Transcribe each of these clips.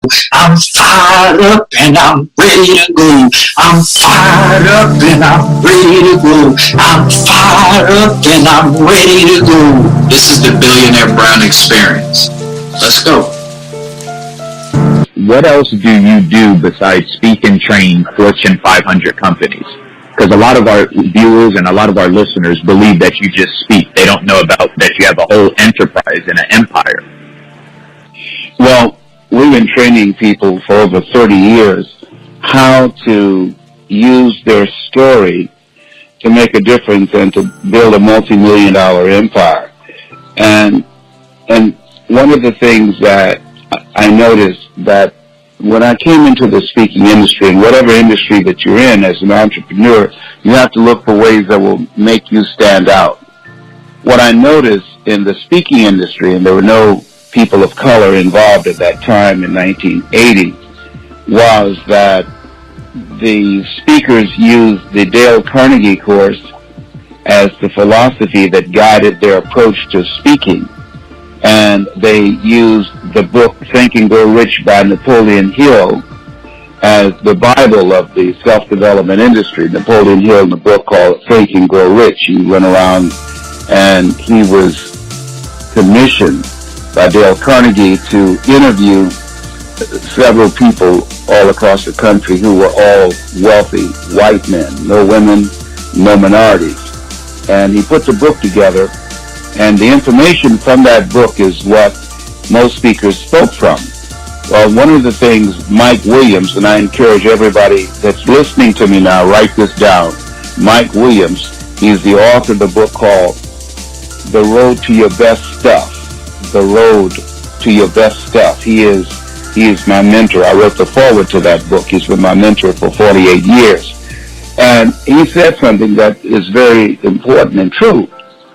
I'm fired up and I'm ready to go. I'm fired up and I'm ready to go. I'm fired up and I'm ready to go. This is the Billionaire Brown Experience. Let's go. What else do you do besides speak and train Fortune 500 companies? Because a lot of our viewers and a lot of our listeners believe that you just speak. They don't know about that you have a whole enterprise and an empire. Well, we've been training people for over 30 years how to use their story to make a difference and to build a multi-million-dollar empire. And one of the things that I noticed that when I came into the speaking industry, and whatever industry that you're in as an entrepreneur, you have to look for ways that will make you stand out. What I noticed in the speaking industry, and there were no people of color involved at that time in 1980, was that the speakers used the Dale Carnegie course as the philosophy that guided their approach to speaking. And they used the book Think and Grow Rich by Napoleon Hill as the Bible of the self-development industry. Napoleon Hill, in the book called Think and Grow Rich, he went around and he was commissioned by Dale Carnegie to interview several people all across the country who were all wealthy white men, no women, no minorities. And he put the book together, and the information from that book is what most speakers spoke from. Well, one of the things Mike Williams, and I encourage everybody that's listening to me now, write this down. Mike Williams, he's the author of the book called The Road to Your Best Stuff. The Road to Your Best Stuff. He is my mentor. I wrote the foreword to that book. He's been my mentor for 48 years. And he said something that is very important and true,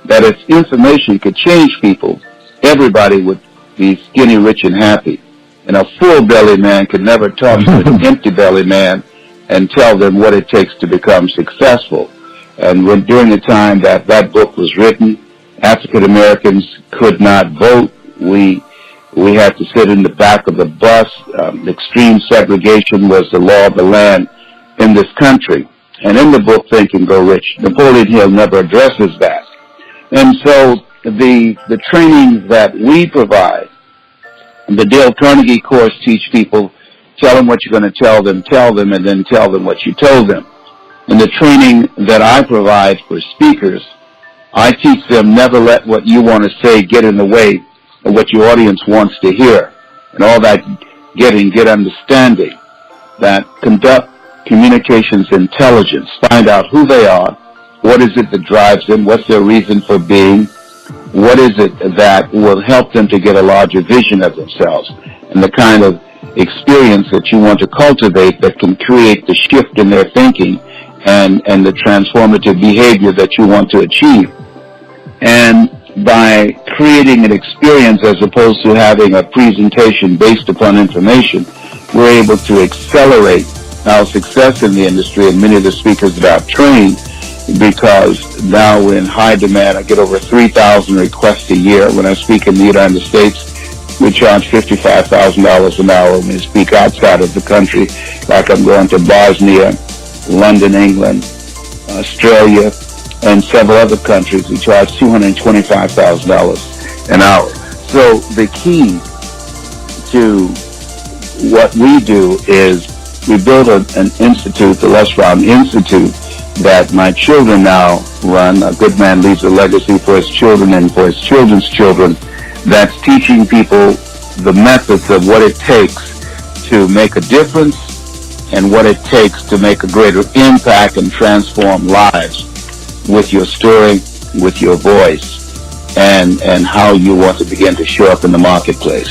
that if information could change people, everybody would be skinny, rich, and happy. And a full-belly man could never talk to an empty-belly man and tell them what it takes to become successful. And during the time that that book was written, African Americans could not vote. We had to sit in the back of the bus. Extreme segregation was the law of the land in this country. And in the book Think and Grow Rich, Napoleon Hill never addresses that. And so the training that we provide, the Dale Carnegie course, teach people, tell them what you're going to tell them, and then tell them what you told them. And the training that I provide for speakers, I teach them never let what you want to say get in the way of what your audience wants to hear. And all that get understanding, that conduct communications intelligence, find out who they are, what is it that drives them, what's their reason for being, what is it that will help them to get a larger vision of themselves, and the kind of experience that you want to cultivate that can create the shift in their thinking and the transformative behavior that you want to achieve. And by creating an experience as opposed to having a presentation based upon information, we're able to accelerate our success in the industry, and many of the speakers that I've trained, because now we're in high demand. I get over 3,000 requests a year. When I speak in the United States, we charge $55,000 an hour when we speak outside of the country, like I'm going to Bosnia, London, England, Australia, and several other countries. We charge $225,000 an hour. So the key to what we do is we build an institute, the Les Brown Institute, that my children now run. A good man leaves a legacy for his children and for his children's children, that's teaching people the methods of what it takes to make a difference and what it takes to make a greater impact and transform lives with your story, with your voice, and how you want to begin to show up in the marketplace.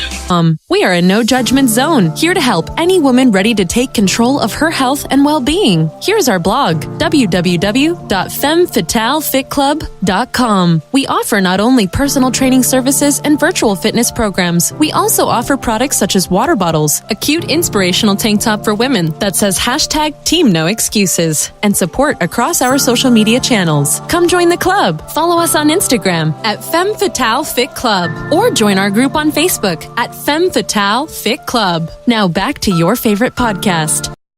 We are a no judgment zone, here to help any woman ready to take control of her health and well-being. Here's our blog, www.femmefatalefitclub.com. We offer not only personal training services and virtual fitness programs, we also offer products such as water bottles, a cute inspirational tank top for women that says #TeamNoExcuses, and support across our social media channels. Come join the club. Follow us on Instagram at Femme Fatale Fit Club or join our group on Facebook at Femme Fatale Fit Club. Now back to your favorite podcast.